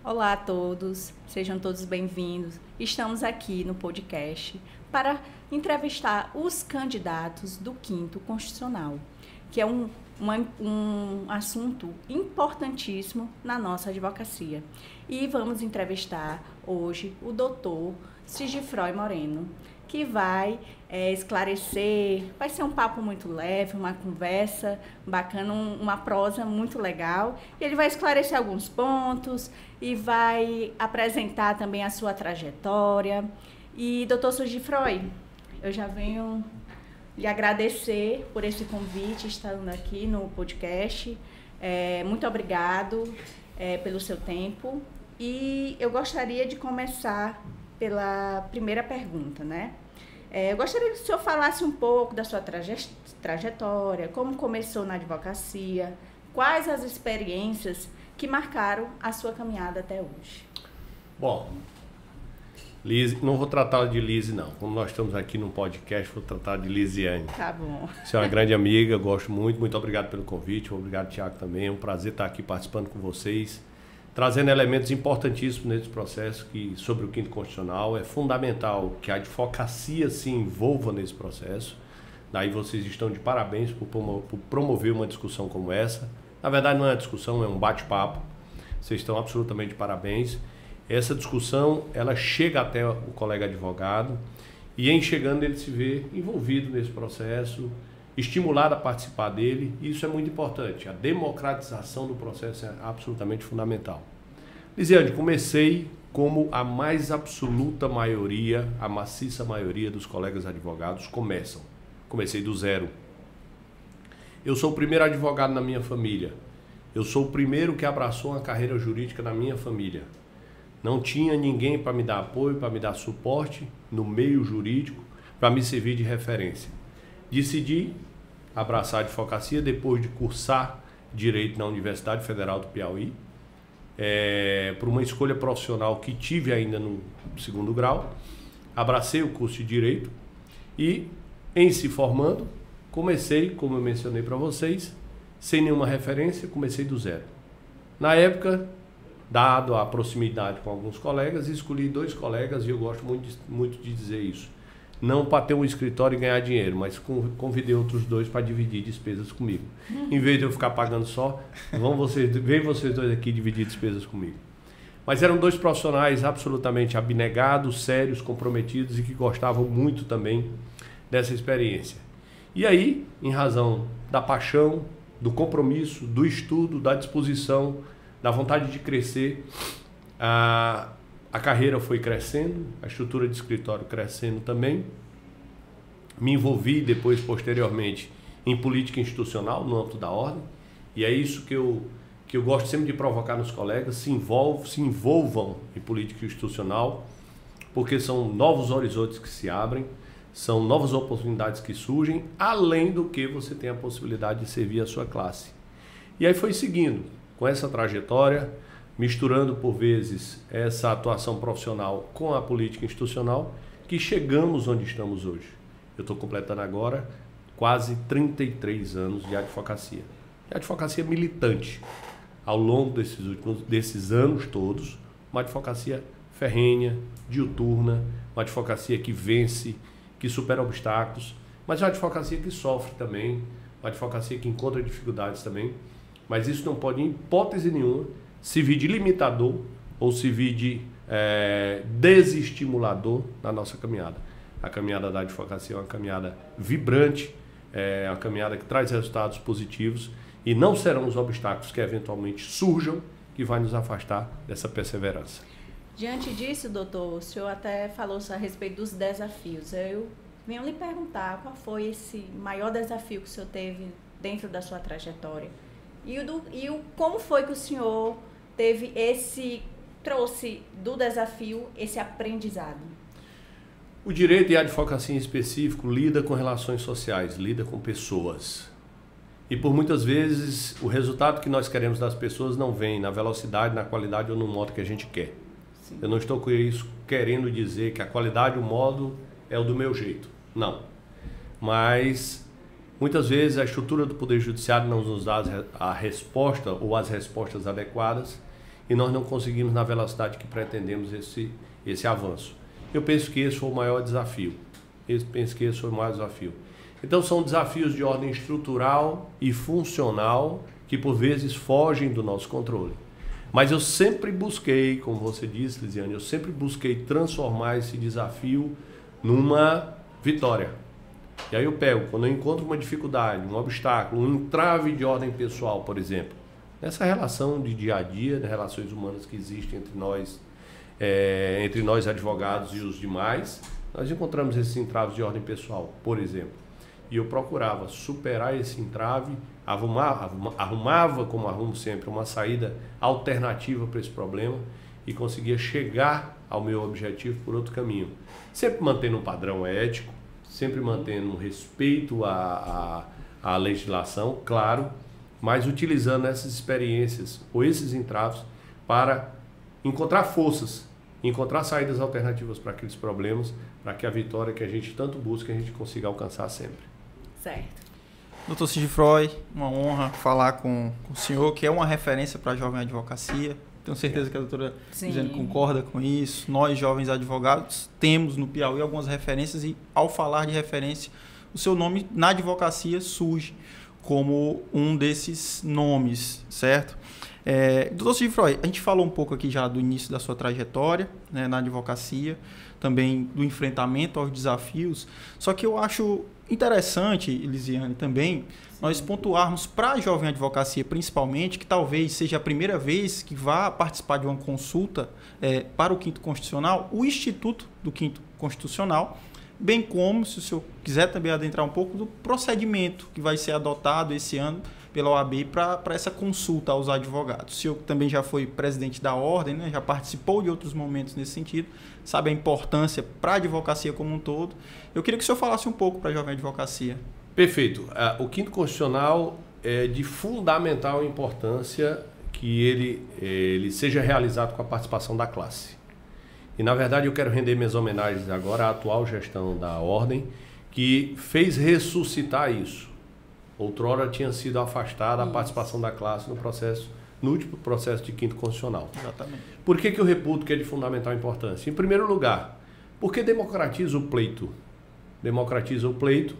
Olá a todos, sejam todos bem-vindos. Estamos aqui no podcast para entrevistar os candidatos do 5º Constitucional, que é um assunto importantíssimo na nossa advocacia. E vamos entrevistar hoje o doutor Sigifrói Moreno, que vai esclarecer, vai ser um papo muito leve, uma conversa bacana, uma prosa muito legal. E ele vai esclarecer alguns pontos e vai apresentar também a sua trajetória. E, doutor Sigifrói, eu já venho lhe agradecer por esse convite, estando aqui no podcast. Muito obrigado pelo seu tempo. E eu gostaria de começar pela primeira pergunta, né? Eu gostaria que o senhor falasse um pouco da sua trajetória, como começou na advocacia, quais as experiências que marcaram a sua caminhada até hoje. Bom, Lise, não vou tratá-la de Lise, não. Como nós estamos aqui num podcast, vou tratar de Lisiane. Tá bom. Você é uma grande amiga, gosto muito. Muito obrigado pelo convite. Obrigado, Tiago, também. É um prazer estar aqui participando com vocês, trazendo elementos importantíssimos nesse processo que, sobre o 5º Constitucional. É fundamental que a advocacia se envolva nesse processo. Daí vocês estão de parabéns por promover uma discussão como essa. Na verdade, não é uma discussão, é um bate-papo. Vocês estão absolutamente de parabéns. Essa discussão, ela chega até o colega advogado e, em chegando, ele se vê envolvido nesse processo, estimulado a participar dele. E isso é muito importante. A democratização do processo é absolutamente fundamental. Lisiane, comecei como a mais absoluta maioria, a maciça maioria dos colegas advogados começam. Comecei do zero. Eu sou o primeiro advogado na minha família. Eu sou o primeiro que abraçou uma carreira jurídica na minha família. Não tinha ninguém para me dar apoio, para me dar suporte no meio jurídico, para me servir de referência. Decidi abraçar a advocacia depois de cursar Direito na Universidade Federal do Piauí, por uma escolha profissional que tive ainda no 2º grau. Abracei o curso de Direito e, em se formando, comecei, como eu mencionei para vocês, sem nenhuma referência, comecei do zero. Na época, dado a proximidade com alguns colegas, escolhi 2 colegas, e eu gosto muito de dizer isso. Não para ter um escritório e ganhar dinheiro, mas convidei outros 2 para dividir despesas comigo. Em vez de eu ficar pagando só, vem vocês 2 aqui dividir despesas comigo. Mas eram 2 profissionais absolutamente abnegados, sérios, comprometidos e que gostavam muito também dessa experiência. E aí, em razão da paixão, do compromisso, do estudo, da disposição, da vontade de crescer, a carreira foi crescendo, a estrutura de escritório crescendo também. Me envolvi depois, posteriormente, em política institucional, no âmbito da ordem. E é isso que eu gosto sempre de provocar nos colegas, se envolvam em política institucional, porque são novos horizontes que se abrem, são novas oportunidades que surgem, além do que você tem a possibilidade de servir a sua classe. E aí foi seguindo com essa trajetória, misturando por vezes essa atuação profissional com a política institucional, que chegamos onde estamos hoje. Eu estou completando agora quase 33 anos de advocacia. E advocacia militante. Ao longo desses anos todos, uma advocacia ferrenha, diuturna, uma advocacia que vence, que supera obstáculos, mas é uma advocacia que sofre também, uma advocacia que encontra dificuldades também, mas isso não pode, em hipótese nenhuma, servir de limitador ou servir de desestimulador na nossa caminhada. A caminhada da advocacia é uma caminhada vibrante, é uma caminhada que traz resultados positivos e não serão os obstáculos que eventualmente surjam que vai nos afastar dessa perseverança. Diante disso, doutor, o senhor até falou a respeito dos desafios. Eu venho lhe perguntar qual foi esse maior desafio que o senhor teve dentro da sua trajetória como foi que o senhor trouxe do desafio esse aprendizado. O direito e a advocacia em específico lida com relações sociais, lida com pessoas. E por muitas vezes o resultado que nós queremos das pessoas não vem na velocidade, na qualidade ou no modo que a gente quer. Sim. Eu não estou com isso querendo dizer que a qualidade, o modo é o do meu jeito. Não. Mas muitas vezes a estrutura do Poder Judiciário não nos dá a resposta ou as respostas adequadas. e nós não conseguimos na velocidade que pretendemos esse avanço. Eu penso que esse foi o maior desafio. Então são desafios de ordem estrutural e funcional que por vezes fogem do nosso controle. Mas eu sempre busquei, como você disse, Lisiane, eu sempre busquei transformar esse desafio numa vitória. E aí eu pego, quando eu encontro uma dificuldade, um obstáculo, um entrave de ordem pessoal, por exemplo, nessa relação de dia a dia, de relações humanas que existem entre nós advogados e os demais, nós encontramos esses entraves de ordem pessoal, por exemplo. E eu procurava superar esse entrave, arrumava, como arrumo sempre, uma saída alternativa para esse problema e conseguia chegar ao meu objetivo por outro caminho. Sempre mantendo um padrão ético, sempre mantendo um respeito à legislação, claro, mas utilizando essas experiências ou esses entraves para encontrar forças, encontrar saídas alternativas para aqueles problemas, para que a vitória que a gente tanto busca, a gente consiga alcançar sempre. Certo. Dr. Sigifroy, uma honra falar com o senhor, que é uma referência para a jovem advocacia. Tenho certeza que a doutora Lisiane concorda com isso. Nós, jovens advogados, temos no Piauí algumas referências e, ao falar de referência, o seu nome na advocacia surge como um desses nomes, certo? Dr. Sigifroy, a gente falou um pouco aqui já do início da sua trajetória, né, na advocacia, também do enfrentamento aos desafios, só que eu acho interessante, Lisiane, também, nós pontuarmos para a jovem advocacia, principalmente, que talvez seja a primeira vez que vá participar de uma consulta para o Quinto Constitucional, o Instituto do Quinto Constitucional, bem como, se o senhor quiser também adentrar um pouco, do procedimento que vai ser adotado esse ano pela OAB para essa consulta aos advogados. O senhor também já foi presidente da ordem, né? Já participou de outros momentos nesse sentido, sabe a importância para a advocacia como um todo. Eu queria que o senhor falasse um pouco para a jovem advocacia. Perfeito. O Quinto Constitucional é de fundamental importância que ele seja realizado com a participação da classe. E, na verdade, eu quero render minhas homenagens agora à atual gestão da ordem, que fez ressuscitar isso. Outrora tinha sido afastada a participação da classe no último processo de Quinto Constitucional. Exatamente. Por que eu reputo que é de fundamental importância? Em primeiro lugar, porque democratiza o pleito. Democratiza o pleito,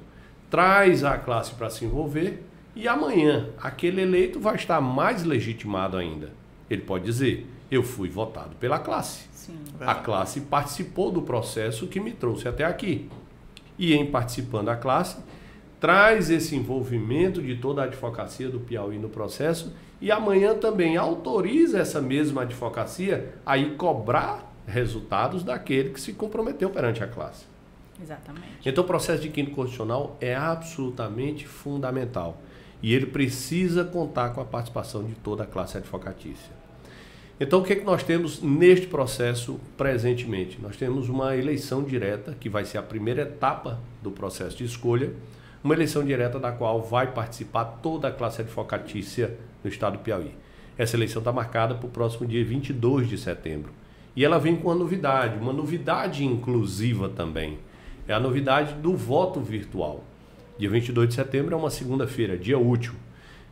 traz a classe para se envolver e amanhã aquele eleito vai estar mais legitimado ainda. Ele pode dizer, eu fui votado pela classe. Sim. A classe participou do processo que me trouxe até aqui. E em participando a classe, traz esse envolvimento de toda a advocacia do Piauí no processo e amanhã também autoriza essa mesma advocacia a ir cobrar resultados daquele que se comprometeu perante a classe. Exatamente. Então o processo de Quinto Constitucional é absolutamente fundamental e ele precisa contar com a participação de toda a classe advocatícia. Então o que nós temos neste processo presentemente? Nós temos uma eleição direta, que vai ser a primeira etapa do processo de escolha, uma eleição direta da qual vai participar toda a classe advocatícia no estado do Piauí. Essa eleição está marcada para o próximo dia 22 de setembro. E ela vem com uma novidade inclusiva também. É a novidade do voto virtual. Dia 22 de setembro é uma segunda-feira, dia útil.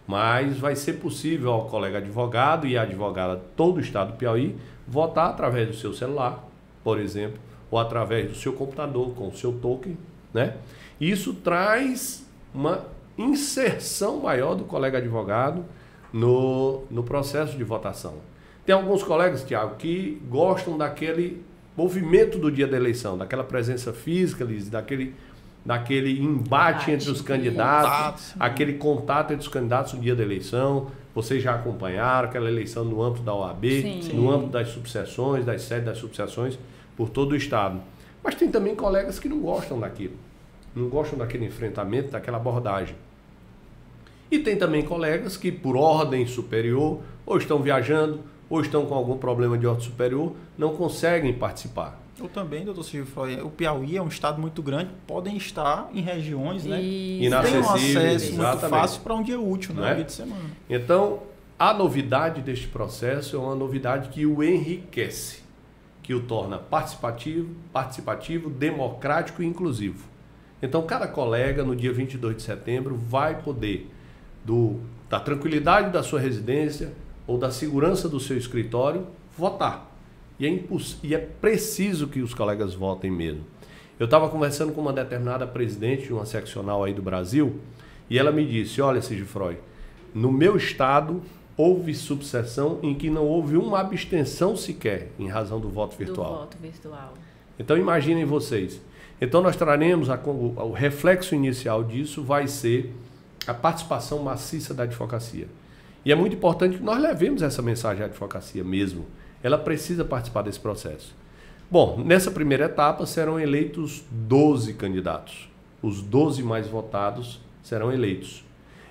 Mas vai ser possível ao colega advogado e à advogada todo o estado do Piauí votar através do seu celular, por exemplo, ou através do seu computador com o seu token, né? Isso traz uma inserção maior do colega advogado no processo de votação. Tem alguns colegas, Tiago, que gostam daquele movimento do dia da eleição, daquela presença física, daquele embate entre os candidatos, aquele contato entre os candidatos no dia da eleição. Vocês já acompanharam aquela eleição no âmbito da OAB, no âmbito das subseções, das sedes das subseções, por todo o estado. Mas tem também colegas que não gostam daquilo. Não gostam daquele enfrentamento, daquela abordagem. E tem também colegas que, por ordem superior, ou estão viajando, ou estão com algum problema de ordem superior, não conseguem participar. Ou também, doutor Sigifroy, o Piauí é um estado muito grande, podem estar em regiões, né? Tem um acesso muito fácil para um dia útil, né? Um dia de semana. Então, a novidade deste processo é uma novidade que o enriquece, que o torna participativo, democrático e inclusivo. Então, cada colega, no dia 22 de setembro, vai poder, da tranquilidade da sua residência, ou da segurança do seu escritório, votar. E é preciso que os colegas votem mesmo. Eu estava conversando com uma determinada presidente de uma seccional aí do Brasil, e ela me disse, olha, Sigifroy, no meu estado houve subseção em que não houve uma abstenção sequer em razão do voto virtual. Do voto virtual. Então imaginem vocês. Então nós traremos, o reflexo inicial disso vai ser a participação maciça da advocacia. E é muito importante que nós levemos essa mensagem à advocacia mesmo. Ela precisa participar desse processo. Bom, nessa primeira etapa serão eleitos 12 candidatos. Os 12 mais votados serão eleitos.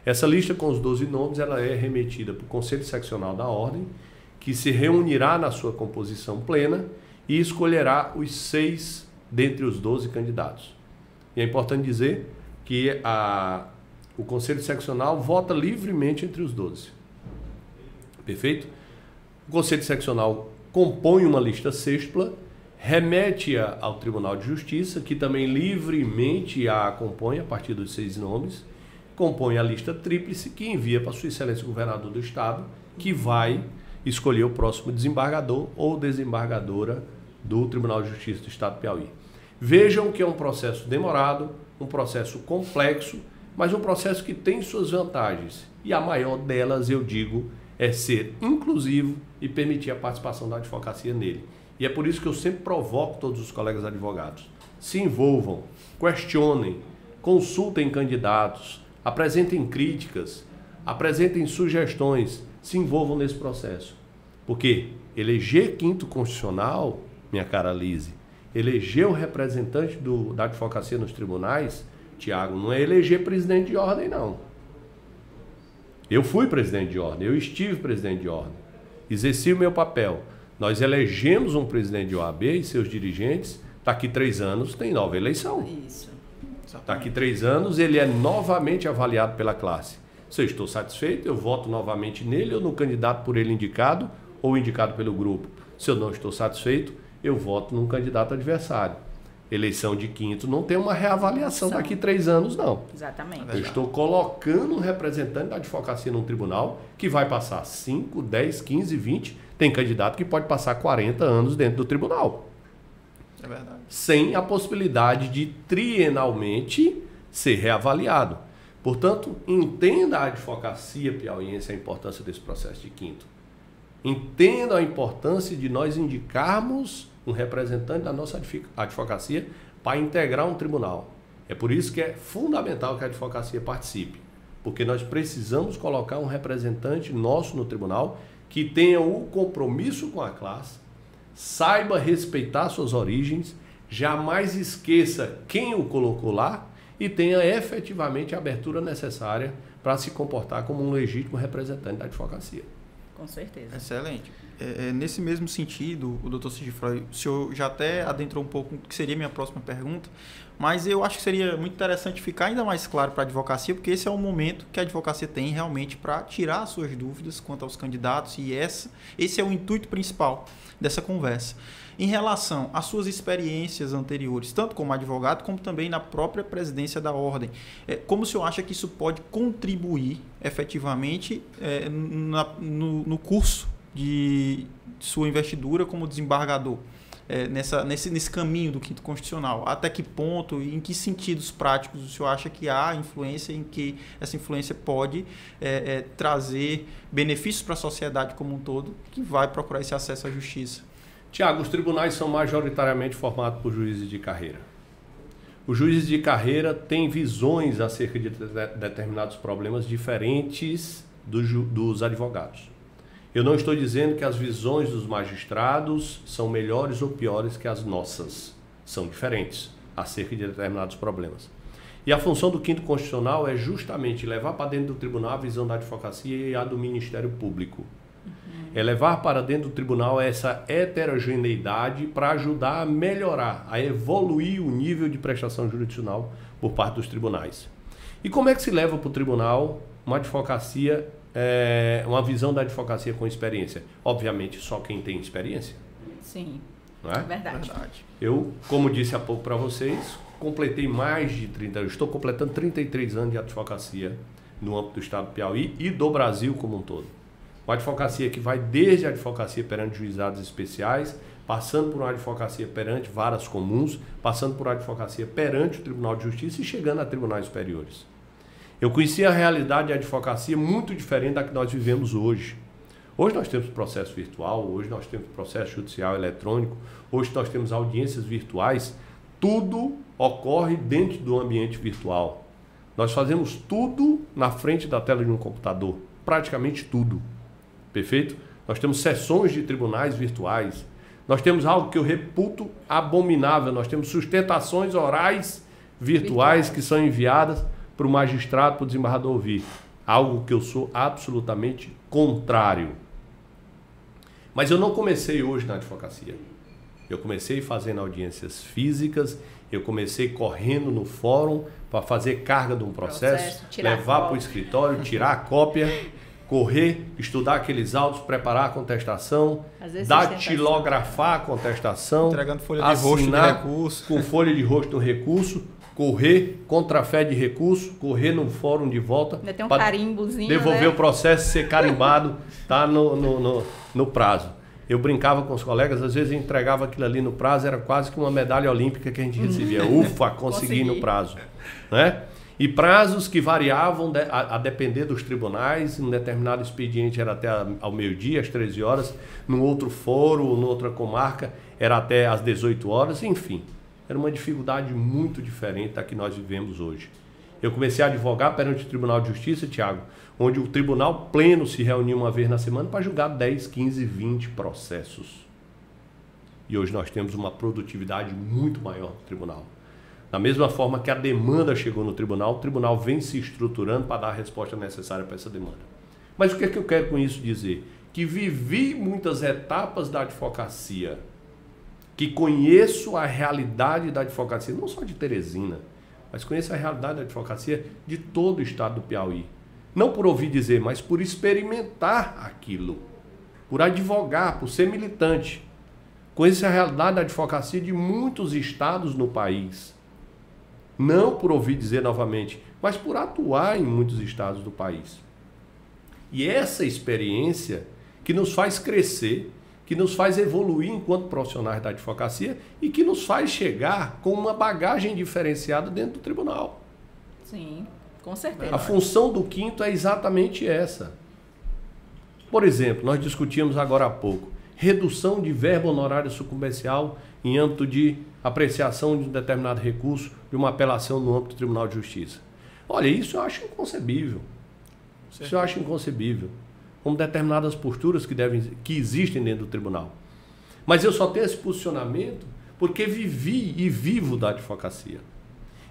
Essa lista com os 12 nomes ela é remetida para o Conselho Seccional da Ordem, que se reunirá na sua composição plena e escolherá os 6 dentre os 12 candidatos. E é importante dizer que o Conselho Seccional vota livremente entre os 12. Perfeito? O Conselho Seccional compõe uma lista sextupla, remete-a ao Tribunal de Justiça, que também livremente a compõe a partir dos 6 nomes, compõe a lista tríplice, que envia para Sua Excelência o Governador do Estado, que vai escolher o próximo desembargador ou desembargadora do Tribunal de Justiça do Estado do Piauí. Vejam que é um processo demorado, um processo complexo, mas um processo que tem suas vantagens. E a maior delas, eu digo, é ser inclusivo e permitir a participação da advocacia nele. E é por isso que eu sempre provoco todos os colegas advogados. Se envolvam, questionem, consultem candidatos, apresentem críticas, apresentem sugestões, se envolvam nesse processo. Porque eleger quinto constitucional, minha cara Lise, eleger o representante da advocacia nos tribunais, Tiago, não é eleger presidente de ordem, não. Eu fui presidente de ordem, eu estive presidente de ordem, exerci o meu papel. Nós elegemos um presidente de OAB e seus dirigentes, daqui 3 anos tem nova eleição. Isso. Daqui 3 anos ele é novamente avaliado pela classe. Se eu estou satisfeito, eu voto novamente nele ou no candidato por ele indicado ou indicado pelo grupo. Se eu não estou satisfeito, eu voto num candidato adversário. Eleição de quinto não tem uma reavaliação daqui 3 anos, não. Exatamente. Eu estou colocando um representante da advocacia num tribunal que vai passar 5, 10, 15, 20. Tem candidato que pode passar 40 anos dentro do tribunal. É verdade. Sem a possibilidade de trienalmente ser reavaliado. Portanto, entenda a advocacia piauiense a importância desse processo de quinto. Entenda a importância de nós indicarmos um representante da nossa advocacia para integrar um tribunal. É por isso que é fundamental que a advocacia participe, porque nós precisamos colocar um representante nosso no tribunal que tenha o compromisso com a classe, saiba respeitar suas origens, jamais esqueça quem o colocou lá e tenha efetivamente a abertura necessária para se comportar como um legítimo representante da advocacia. Com certeza. Excelente. Nesse mesmo sentido, o Dr. Sigifroy, o senhor já até adentrou um pouco no que seria minha próxima pergunta, mas eu acho que seria muito interessante ficar ainda mais claro para a advocacia, porque esse é o momento que a advocacia tem realmente para tirar as suas dúvidas quanto aos candidatos, e esse é o intuito principal dessa conversa. Em relação às suas experiências anteriores, tanto como advogado, como também na própria presidência da Ordem, como o senhor acha que isso pode contribuir efetivamente no curso de sua investidura como desembargador, nesse caminho do quinto constitucional? Até que ponto e em que sentidos práticos o senhor acha que há influência, em que essa influência pode trazer benefícios para a sociedade como um todo, que vai procurar esse acesso à justiça? Tiago, os tribunais são majoritariamente formados por juízes de carreira. Os juízes de carreira têm visões acerca de determinados problemas diferentes dos advogados. Eu não estou dizendo que as visões dos magistrados são melhores ou piores que as nossas. São diferentes acerca de determinados problemas. E a função do quinto constitucional é justamente levar para dentro do tribunal a visão da advocacia e a do Ministério Público. É levar para dentro do tribunal essa heterogeneidade para ajudar a melhorar, a evoluir o nível de prestação jurisdicional por parte dos tribunais. E como é que se leva para o tribunal uma advocacia, uma visão da advocacia com experiência? Obviamente, só quem tem experiência. Sim, não é? Verdade. Eu, como disse há pouco para vocês, completei mais de 30 anos, estou completando 33 anos de advocacia no âmbito do estado do Piauí e do Brasil como um todo. Uma advocacia que vai desde a advocacia perante juizados especiais, passando por uma advocacia perante varas comuns, passando por uma advocacia perante o Tribunal de Justiça e chegando a tribunais superiores. Eu conheci a realidade de advocacia muito diferente da que nós vivemos hoje. Hoje nós temos processo virtual, hoje nós temos processo judicial eletrônico, hoje nós temos audiências virtuais, tudo ocorre dentro do ambiente virtual. Nós fazemos tudo na frente da tela de um computador, praticamente tudo. Perfeito? Nós temos sessões de tribunais virtuais, nós temos algo que eu reputo abominável, nós temos sustentações orais virtuais que são enviadas para o magistrado, para o desembargador ouvir. Algo que eu sou absolutamente contrário. Mas eu não comecei hoje na advocacia. Eu comecei fazendo audiências físicas, eu comecei correndo no fórum para fazer carga de um processo levar para o escritório, tirar a cópia, correr, estudar aqueles autos, preparar a contestação, datilografar a contestação, entregando folha de rosto no recurso, com folha de rosto no recurso, correr, contrafé de recurso, correr no fórum de volta. Ainda tem um carimbozinho, devolver, né? O processo, ser carimbado, tá no prazo. Eu brincava com os colegas, às vezes eu entregava aquilo ali no prazo, era quase que uma medalha olímpica que a gente recebia. Ufa, consegui no prazo. Né? E prazos que variavam a depender dos tribunais, um determinado expediente era até ao meio-dia, às 13 horas, num outro foro, numa outra comarca, era até às 18 horas, enfim. Era uma dificuldade muito diferente da que nós vivemos hoje. Eu comecei a advogar perante o Tribunal de Justiça, Tiago, onde o tribunal pleno se reunia uma vez na semana para julgar 10, 15, 20 processos. E hoje nós temos uma produtividade muito maior no tribunal. Da mesma forma que a demanda chegou no tribunal, o tribunal vem se estruturando para dar a resposta necessária para essa demanda. Mas o que é que eu quero com isso dizer? Que vivi muitas etapas da advocacia, que conheço a realidade da advocacia, não só de Teresina, mas conheço a realidade da advocacia de todo o estado do Piauí. Não por ouvir dizer, mas por experimentar aquilo, por advogar, por ser militante. Conheço a realidade da advocacia de muitos estados no país. Não por ouvir dizer novamente, mas por atuar em muitos estados do país. E essa experiência que nos faz crescer, que nos faz evoluir enquanto profissionais da advocacia e que nos faz chegar com uma bagagem diferenciada dentro do tribunal. Sim, com certeza. A função do quinto é exatamente essa. Por exemplo, nós discutimos agora há pouco, redução de verba honorária sucumbencial em âmbito de apreciação de um determinado recurso, de uma apelação no âmbito do Tribunal de Justiça. Olha, isso eu acho inconcebível. Isso eu acho inconcebível. Como determinadas posturas que existem dentro do tribunal. Mas eu só tenho esse posicionamento porque vivi e vivo da advocacia.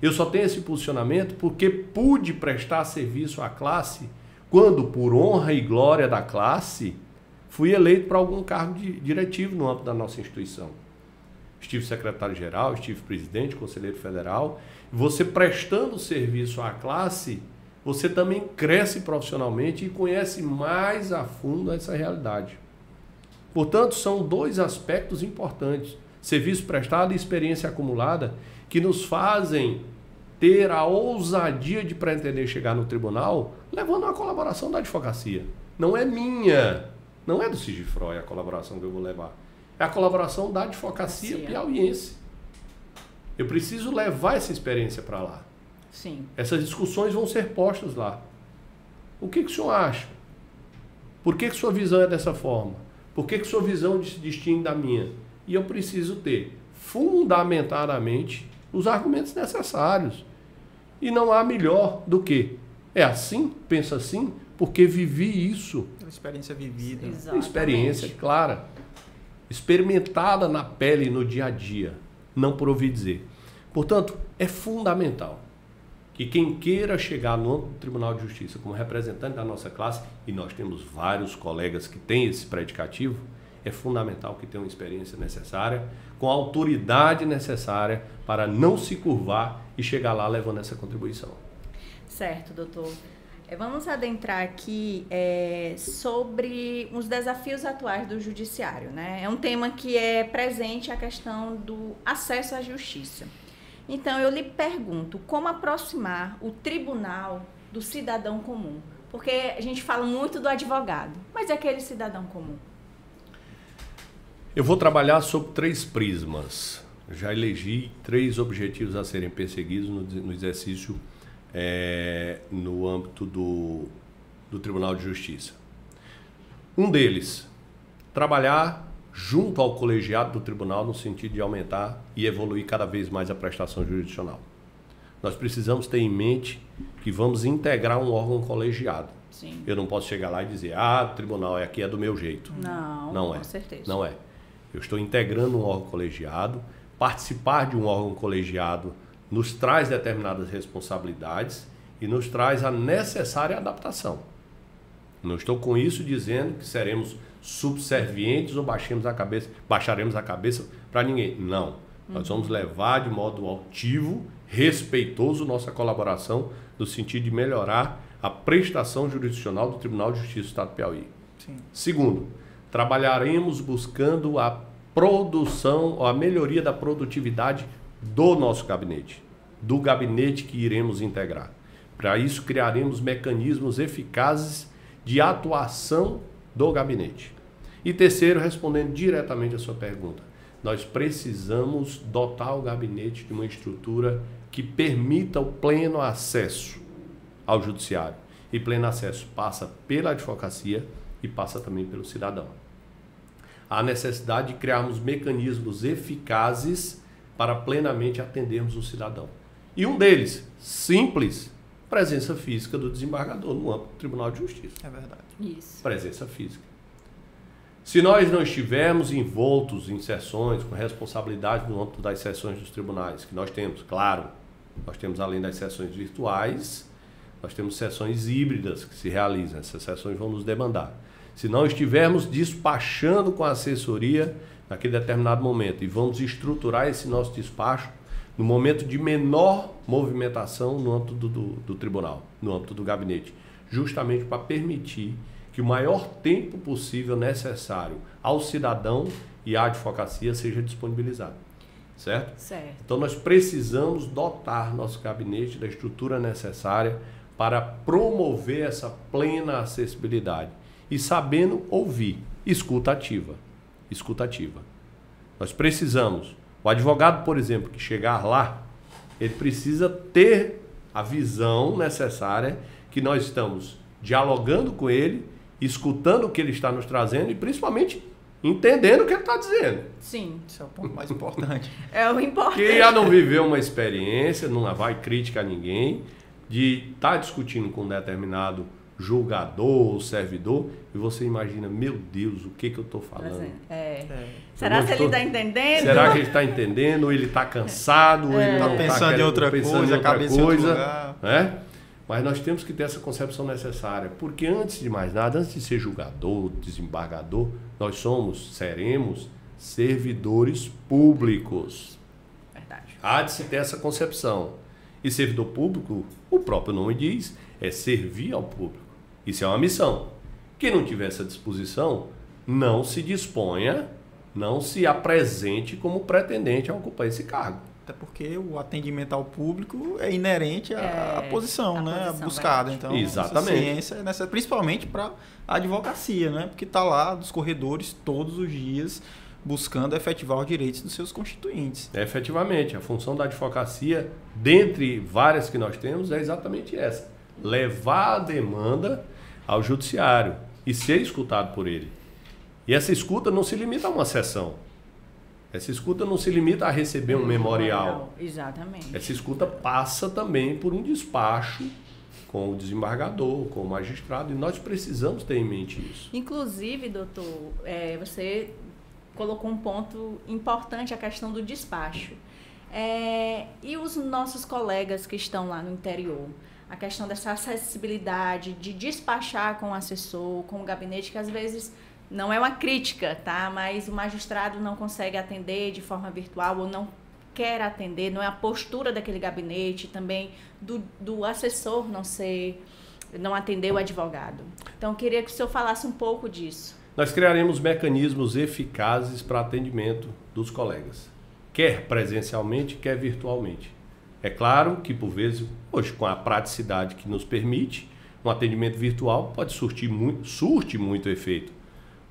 Eu só tenho esse posicionamento porque pude prestar serviço à classe quando, por honra e glória da classe, fui eleito para algum cargo diretivo no âmbito da nossa instituição. Estive secretário-geral, estive presidente, conselheiro federal. Você prestando serviço à classe, você também cresce profissionalmente e conhece mais a fundo essa realidade. Portanto, são dois aspectos importantes, serviço prestado e experiência acumulada, que nos fazem ter a ousadia de pretender chegar no tribunal, levando a colaboração da advocacia. Não é minha, não é do Sigifroy a colaboração que eu vou levar. É a colaboração da advocacia piauiense. Eu preciso levar essa experiência para lá. Sim. Essas discussões vão ser postas lá. O que o senhor acha? Por que sua visão é dessa forma? Por que sua visão se distingue da minha? E eu preciso ter, fundamentadamente, os argumentos necessários. E não há melhor do que é assim, pensa assim, porque vivi isso. Uma experiência vivida. Exatamente. Experiência clara. Experimentada na pele, no dia a dia. Não por ouvir dizer. Portanto, é fundamental que quem queira chegar no âmbito do Tribunal de Justiça como representante da nossa classe, e nós temos vários colegas que têm esse predicativo, é fundamental que tenha uma experiência necessária, com a autoridade necessária para não se curvar e chegar lá levando essa contribuição. Certo, doutor. Vamos adentrar aqui sobre os desafios atuais do judiciário, né? É um tema que é presente a questão do acesso à justiça. Então, eu lhe pergunto, como aproximar o tribunal do cidadão comum? Porque a gente fala muito do advogado, mas é aquele cidadão comum. Eu vou trabalhar sob 3 prismas. Já elegi 3 objetivos a serem perseguidos no exercício no âmbito do Tribunal de Justiça. Um deles, trabalhar junto ao colegiado do tribunal no sentido de aumentar e evoluir cada vez mais a prestação jurisdicional. Nós precisamos ter em mente que vamos integrar um órgão colegiado. Sim. Eu não posso chegar lá e dizer, o tribunal aqui é do meu jeito. Não é. Com certeza. Não é. Eu estou integrando um órgão colegiado. Participar de um órgão colegiado nos traz determinadas responsabilidades e nos traz a necessária adaptação. Não estou com isso dizendo que seremos subservientes ou baixaremos a cabeça para ninguém. Não. Nós vamos levar de modo altivo, respeitoso nossa colaboração no sentido de melhorar a prestação jurisdicional do Tribunal de Justiça do Estado do Piauí. Sim. Segundo, trabalharemos buscando a produção, a melhoria da produtividade do nosso gabinete, do gabinete que iremos integrar. Para isso, criaremos mecanismos eficazes de atuação do gabinete. E terceiro, respondendo diretamente a sua pergunta, nós precisamos dotar o gabinete de uma estrutura que permita o pleno acesso ao judiciário. E pleno acesso passa pela advocacia e passa também pelo cidadão. Há necessidade de criarmos mecanismos eficazes para plenamente atendermos o cidadão. E um deles, simples, presença física do desembargador no âmbito do Tribunal de Justiça. É verdade. Isso. Presença física. Se nós não estivermos envoltos em sessões com responsabilidade no âmbito das sessões dos tribunais, que nós temos, claro, nós temos além das sessões virtuais, nós temos sessões híbridas que se realizam, essas sessões vão nos demandar. Se não estivermos despachando com a assessoria naquele determinado momento e vamos estruturar esse nosso despacho no momento de menor movimentação no âmbito do tribunal, no âmbito do gabinete, justamente para permitir que o maior tempo possível necessário ao cidadão e à advocacia seja disponibilizado. Certo? Certo. Então nós precisamos dotar nosso gabinete da estrutura necessária para promover essa plena acessibilidade e sabendo ouvir, escuta ativa. Escuta ativa. Nós precisamos, o advogado, por exemplo, que chegar lá, ele precisa ter a visão necessária que nós estamos dialogando com ele, escutando o que ele está nos trazendo e principalmente entendendo o que ele está dizendo. Sim. Isso é o ponto mais importante. É o importante. Que já não viveu uma experiência, não vai crítica a ninguém, de estar discutindo com um determinado julgador ou servidor e você imagina, meu Deus, o que eu estou falando? Será que ele está entendendo? Será que ele está entendendo? Ou ele está cansado? Ou ele está pensando em outra coisa, a cabeça em outro lugar. Né? Mas nós temos que ter essa concepção necessária, porque antes de mais nada, antes de ser julgador, desembargador, nós seremos servidores públicos. Verdade. Há de se ter essa concepção. E servidor público, o próprio nome diz, é servir ao público. Isso é uma missão. Quem não tiver essa disposição, não se disponha, não se apresente como pretendente a ocupar esse cargo. Até porque o atendimento ao público é inerente à posição, né? Buscada. Então, exatamente. Essa ciência é necessária, principalmente para a advocacia, né? Porque está lá dos corredores todos os dias buscando efetivar os direitos dos seus constituintes. Efetivamente, a função da advocacia, dentre várias que nós temos, é exatamente essa. Levar a demanda ao judiciário e ser escutado por ele. E essa escuta não se limita a uma sessão. Essa escuta não se limita a receber um memorial. Exatamente. Essa escuta passa também por um despacho com o desembargador, com o magistrado, e nós precisamos ter em mente isso. Inclusive, doutor, você colocou um ponto importante, a questão do despacho. E os nossos colegas que estão lá no interior? A questão dessa acessibilidade, de despachar com o assessor, com o gabinete, que às vezes não é uma crítica, tá? Mas o magistrado não consegue atender de forma virtual ou não quer atender, não é a postura daquele gabinete, também do assessor não atender o advogado. Então, eu queria que o senhor falasse um pouco disso. Nós criaremos mecanismos eficazes para atendimento dos colegas, quer presencialmente, quer virtualmente. É claro que, por vezes, hoje, com a praticidade que nos permite, Um atendimento virtual pode surte muito efeito.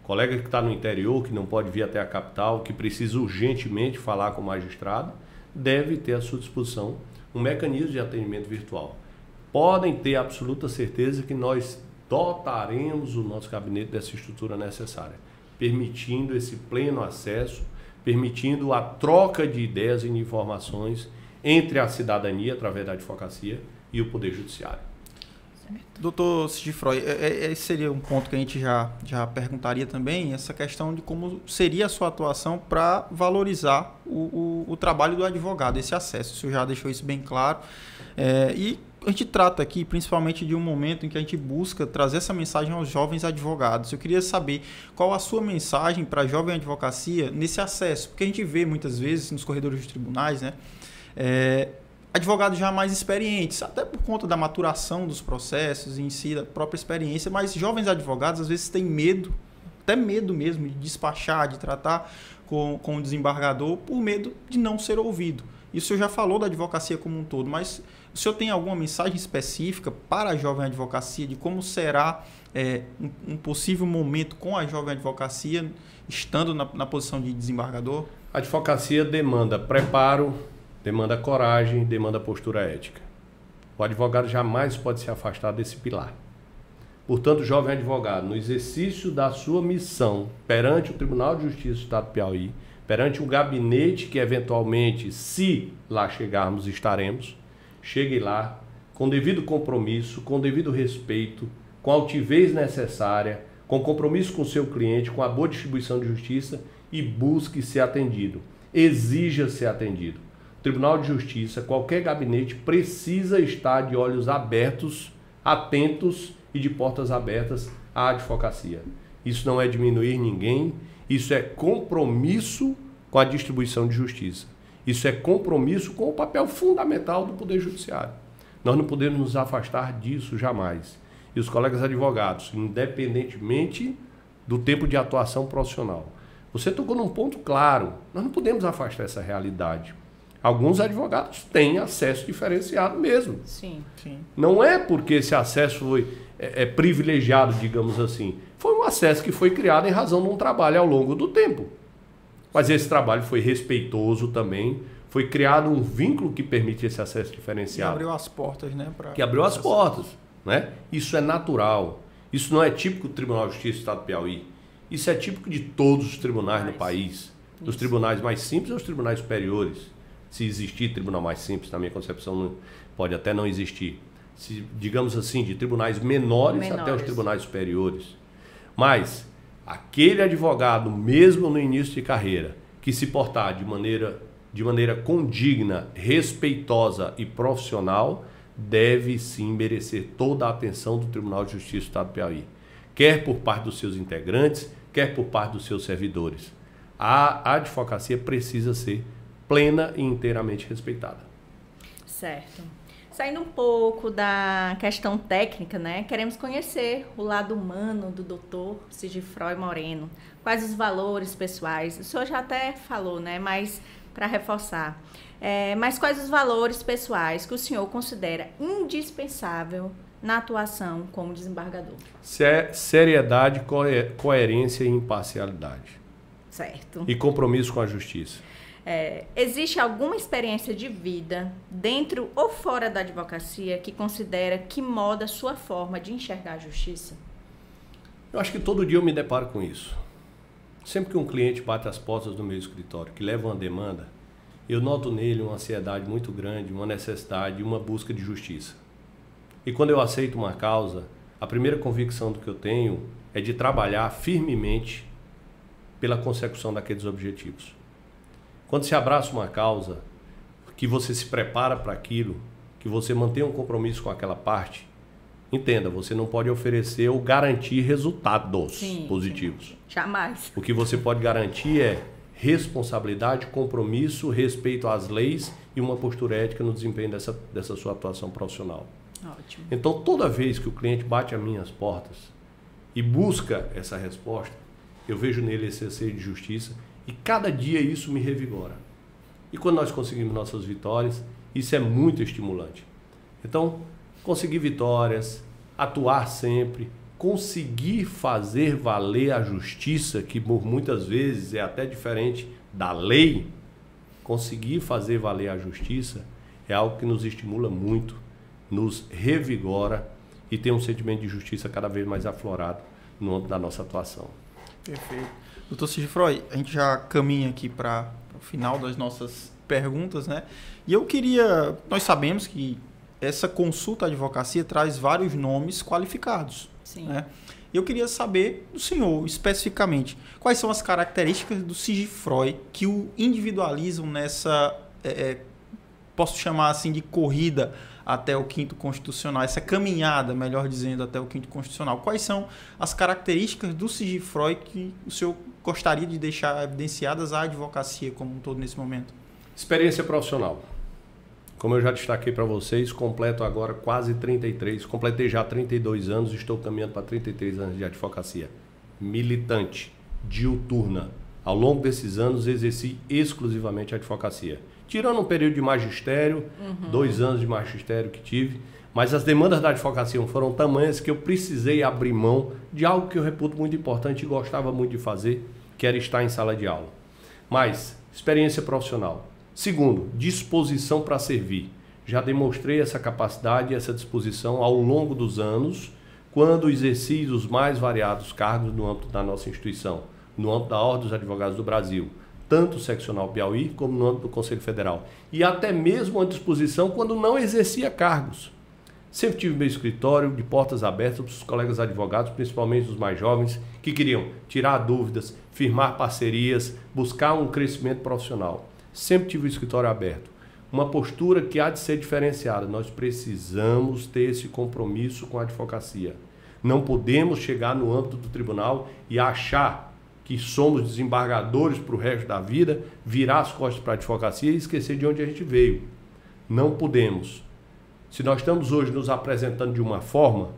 O colega que está no interior, que não pode vir até a capital, que precisa urgentemente falar com o magistrado, deve ter à sua disposição um mecanismo de atendimento virtual. Podem ter absoluta certeza que nós dotaremos o nosso gabinete dessa estrutura necessária, permitindo esse pleno acesso, permitindo a troca de ideias e de informações entre a cidadania, através da advocacia, e o Poder Judiciário. Doutor Sigifroy, esse seria um ponto que a gente já perguntaria também, essa questão de como seria a sua atuação para valorizar o trabalho do advogado, esse acesso. O senhor já deixou isso bem claro. E a gente trata aqui principalmente de um momento em que a gente busca trazer essa mensagem aos jovens advogados. Eu queria saber qual a sua mensagem para a jovem advocacia nesse acesso, porque a gente vê muitas vezes nos corredores dos tribunais, né, advogados já mais experientes, até por conta da maturação dos processos em si, da própria experiência, mas jovens advogados às vezes têm medo, até medo mesmo de despachar, de tratar com o desembargador por medo de não ser ouvido. E o senhor já falou da advocacia como um todo, mas o senhor tem alguma mensagem específica para a jovem advocacia de como será um possível momento com a jovem advocacia estando na posição de desembargador? A advocacia demanda preparo, demanda coragem, demanda postura ética. O advogado jamais pode se afastar desse pilar. Portanto, jovem advogado, no exercício da sua missão perante o Tribunal de Justiça do Estado do Piauí, perante um gabinete que eventualmente, se lá chegarmos, estaremos, chegue lá com devido compromisso, com devido respeito, com a altivez necessária, com compromisso com o seu cliente, com a boa distribuição de justiça e busque ser atendido. Exija ser atendido. Tribunal de Justiça, qualquer gabinete precisa estar de olhos abertos, atentos e de portas abertas à advocacia. Isso não é diminuir ninguém, isso é compromisso com a distribuição de justiça. Isso é compromisso com o papel fundamental do Poder Judiciário. Nós não podemos nos afastar disso jamais. E os colegas advogados, independentemente do tempo de atuação profissional, você tocou num ponto claro, nós não podemos afastar essa realidade. Alguns advogados têm acesso diferenciado mesmo. Sim. Não é porque esse acesso foi privilegiado, digamos assim. Foi um acesso que foi criado em razão de um trabalho ao longo do tempo. Mas esse trabalho foi respeitoso também. Foi criado um vínculo que permite esse acesso diferenciado. Que abriu as portas, né? Que abriu as portas, né? Isso é natural. Isso não é típico do Tribunal de Justiça do Estado do Piauí. Isso é típico de todos os tribunais no país. Dos tribunais mais simples aos tribunais superiores. Se existir tribunal mais simples, na minha concepção, pode até não existir. Se, digamos assim, de tribunais menores até os tribunais superiores. Mas aquele advogado, mesmo no início de carreira, que se portar de maneira condigna, respeitosa e profissional, deve sim merecer toda a atenção do Tribunal de Justiça do Estado do Piauí. Quer por parte dos seus integrantes, quer por parte dos seus servidores. A advocacia precisa ser plena e inteiramente respeitada. Certo. Saindo um pouco da questão técnica, né? Queremos conhecer o lado humano do doutor Sigifroy Moreno. Quais os valores pessoais? O senhor já até falou, né? Mas para reforçar. Mas quais os valores pessoais que o senhor considera indispensável na atuação como desembargador? Seriedade, coerência e imparcialidade. Certo. E compromisso com a justiça. Existe alguma experiência de vida, dentro ou fora da advocacia, que considera que molda a sua forma de enxergar a justiça? Eu acho que todo dia eu me deparo com isso. Sempre que um cliente bate as portas do meu escritório, que leva uma demanda, eu noto nele uma ansiedade muito grande, uma necessidade, uma busca de justiça. E quando eu aceito uma causa, a primeira convicção do que eu tenho é de trabalhar firmemente pela consecução daqueles objetivos. Quando se abraça uma causa, que você se prepara para aquilo, que você mantém um compromisso com aquela parte, entenda, você não pode oferecer ou garantir resultados positivos. Sim. Jamais. O que você pode garantir é responsabilidade, compromisso, respeito às leis e uma postura ética no desempenho dessa sua atuação profissional. Ótimo. Então, toda vez que o cliente bate às minhas portas e busca essa resposta, eu vejo nele esse anseio de justiça. E cada dia isso me revigora. E quando nós conseguimos nossas vitórias, isso é muito estimulante. Então, conseguir vitórias, atuar sempre, conseguir fazer valer a justiça, que por muitas vezes é até diferente da lei, conseguir fazer valer a justiça é algo que nos estimula muito, nos revigora e tem um sentimento de justiça cada vez mais aflorado no âmbito da nossa atuação. Perfeito. Doutor Sigifroy, a gente já caminha aqui para o final das nossas perguntas, né? E eu queria... Nós sabemos que essa consulta à advocacia traz vários nomes qualificados. Sim. Né? E eu queria saber do senhor, especificamente, quais são as características do Sigifroy que o individualizam nessa, posso chamar assim, de corrida até o quinto constitucional, essa caminhada, melhor dizendo, até o quinto constitucional. Quais são as características do Sigifroy que o senhor gostaria de deixar evidenciadas à advocacia como um todo nesse momento? Experiência profissional. Como eu já destaquei para vocês, completo agora quase 33, completei já 32 anos, estou caminhando para 33 anos de advocacia. Militante, diuturna. Ao longo desses anos exerci exclusivamente a advocacia. Tirando um período de magistério, 2 anos de magistério que tive, mas as demandas da advocacia foram tamanhas que eu precisei abrir mão de algo que eu reputo muito importante e gostava muito de fazer, que era estar em sala de aula. Mas, experiência profissional. Segundo, disposição para servir. Já demonstrei essa capacidade e essa disposição ao longo dos anos, quando exerci os mais variados cargos no âmbito da nossa instituição, no âmbito da Ordem dos Advogados do Brasil, tanto o seccional Piauí como no âmbito do Conselho Federal. E até mesmo a disposição quando não exercia cargos. Sempre tive meu escritório de portas abertas para os colegas advogados, principalmente os mais jovens, que queriam tirar dúvidas, firmar parcerias, buscar um crescimento profissional. Sempre tive o escritório aberto. Uma postura que há de ser diferenciada. Nós precisamos ter esse compromisso com a advocacia. Não podemos chegar no âmbito do tribunal e achar que somos desembargadores para o resto da vida, virar as costas para a advocacia e esquecer de onde a gente veio. Não podemos. Se nós estamos hoje nos apresentando de uma forma,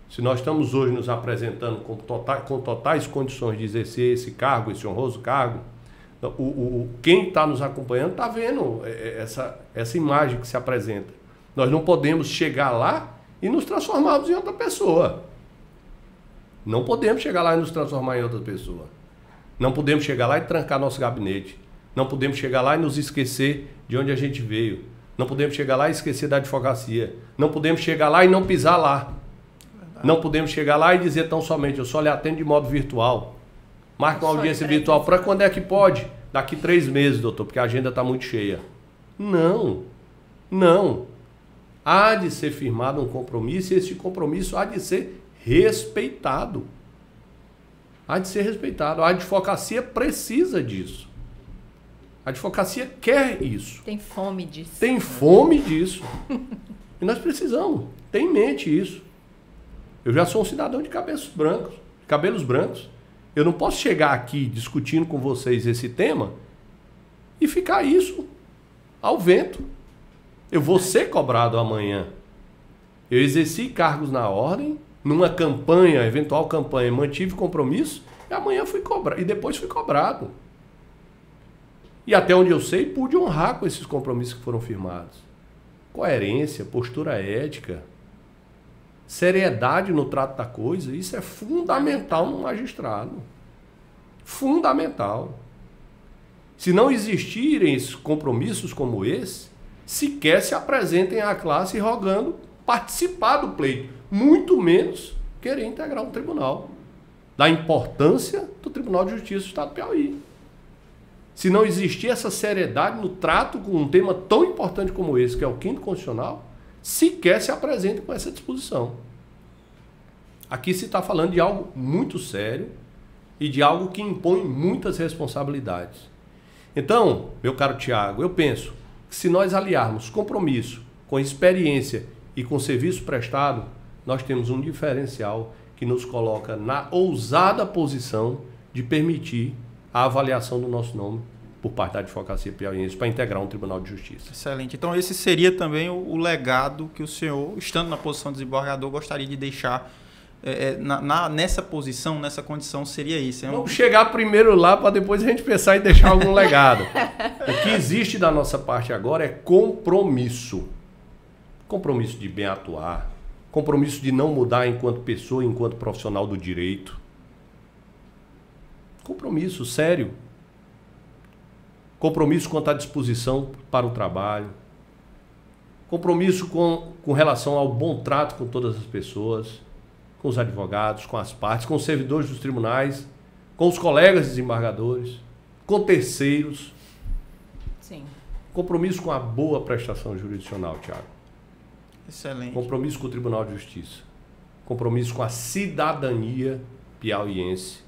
se nós estamos hoje nos apresentando com totais condições de exercer esse cargo, esse honroso cargo, quem está nos acompanhando está vendo essa imagem que se apresenta. Nós não podemos chegar lá e nos transformarmos em outra pessoa. Não podemos chegar lá e nos transformar em outra pessoa. Não podemos chegar lá e trancar nosso gabinete. Não podemos chegar lá e nos esquecer de onde a gente veio. Não podemos chegar lá e esquecer da advocacia. Não podemos chegar lá e não pisar lá. Verdade. Não podemos chegar lá e dizer tão somente, eu só lhe atendo de modo virtual. Marca uma audiência virtual. Para quando é que pode? Daqui 3 meses, doutor, porque a agenda está muito cheia. Não. Não. Há de ser firmado um compromisso e esse compromisso há de ser respeitado. Há de ser respeitado. A advocacia precisa disso. A advocacia quer isso. Tem fome disso. Tem fome disso. E nós precisamos. Ter em mente isso. Eu já sou um cidadão de cabelos brancos. Eu não posso chegar aqui discutindo com vocês esse tema e ficar isso ao vento. Eu vou ser cobrado amanhã. Eu exerci cargos na ordem, numa campanha, eventual campanha, mantive compromisso e amanhã fui cobrado. E depois fui cobrado. E até onde eu sei, pude honrar com esses compromissos que foram firmados. Coerência, postura ética, seriedade no trato da coisa, isso é fundamental no magistrado. Fundamental. Se não existirem esses compromissos como esse, sequer se apresentem à classe rogando participar do pleito, muito menos querer integrar um tribunal. Da importância do Tribunal de Justiça do Estado do Piauí. Se não existir essa seriedade no trato com um tema tão importante como esse, que é o quinto constitucional, sequer se apresente com essa disposição. Aqui se está falando de algo muito sério e de algo que impõe muitas responsabilidades. Então, meu caro Tiago, eu penso que se nós aliarmos compromisso com experiência e com serviço prestado, nós temos um diferencial que nos coloca na ousada posição de permitir a avaliação do nosso nome por parte da advocacia piauiense para integrar um tribunal de justiça. Excelente. Então esse seria também o legado que o senhor, estando na posição de desembargador, gostaria de deixar nessa posição, nessa condição, seria isso. Vamos chegar primeiro lá para depois a gente pensar em deixar algum legado. O que existe da nossa parte agora é compromisso. Compromisso de bem atuar, compromisso de não mudar enquanto pessoa, enquanto profissional do direito. Compromisso sério. Compromisso quanto à disposição para o trabalho. Compromisso com relação ao bom trato com todas as pessoas, com os advogados, com as partes, com os servidores dos tribunais, com os colegas desembargadores, com terceiros. Sim. Compromisso com a boa prestação jurisdicional, Tiago. Excelente. Compromisso com o Tribunal de Justiça. Compromisso com a cidadania piauiense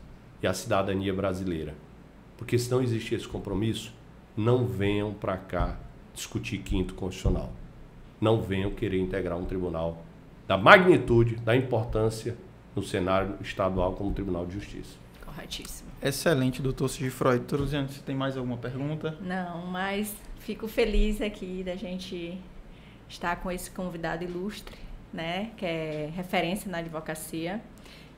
e a cidadania brasileira. Porque se não existir esse compromisso, não venham para cá discutir quinto constitucional. Não venham querer integrar um tribunal da magnitude, da importância no cenário estadual como o Tribunal de Justiça. Corretíssimo. Excelente, doutor Sigifroy. Doutor Luciano, você tem mais alguma pergunta? Não, mas fico feliz aqui da gente estar com esse convidado ilustre, né, que é referência na advocacia.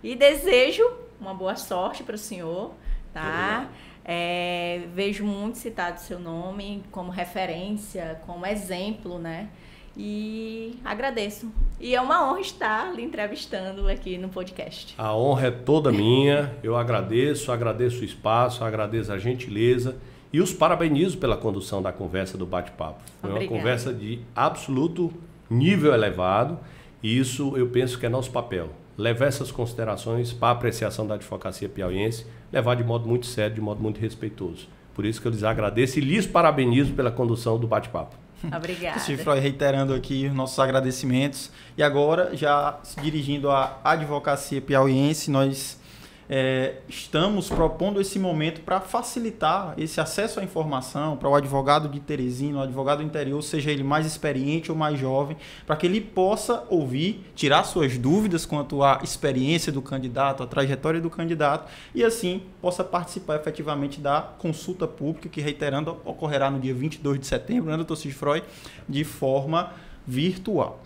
E desejo uma boa sorte para o senhor, tá? Vejo muito citado o seu nome como referência, como exemplo, né? E agradeço. E é uma honra estar lhe entrevistando aqui no podcast. A honra é toda minha. Eu agradeço o espaço, agradeço a gentileza e os parabenizo pela condução da conversa do bate-papo. Foi uma conversa de absoluto nível elevado e isso eu penso que é nosso papel. Levar essas considerações para a apreciação da advocacia piauiense, levar de modo muito sério, de modo muito respeitoso. Por isso que eu lhes agradeço e lhes parabenizo pela condução do bate-papo. Obrigada. Sigifroy, reiterando aqui os nossos agradecimentos. E agora, já se dirigindo à advocacia piauiense, nós estamos propondo esse momento para facilitar esse acesso à informação para o advogado de Teresina, o advogado do interior, seja ele mais experiente ou mais jovem, para que ele possa ouvir, tirar suas dúvidas quanto à experiência do candidato, à trajetória do candidato, e assim possa participar efetivamente da consulta pública, que, reiterando, ocorrerá no dia 22 de setembro, né, doutor Sigifroy, de forma virtual.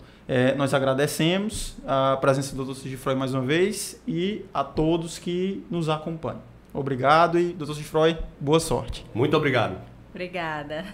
Nós agradecemos a presença do Dr. Sigifroy mais uma vez e a todos que nos acompanham. Obrigado e, Dr. Sigifroy, boa sorte. Muito obrigado. Obrigada.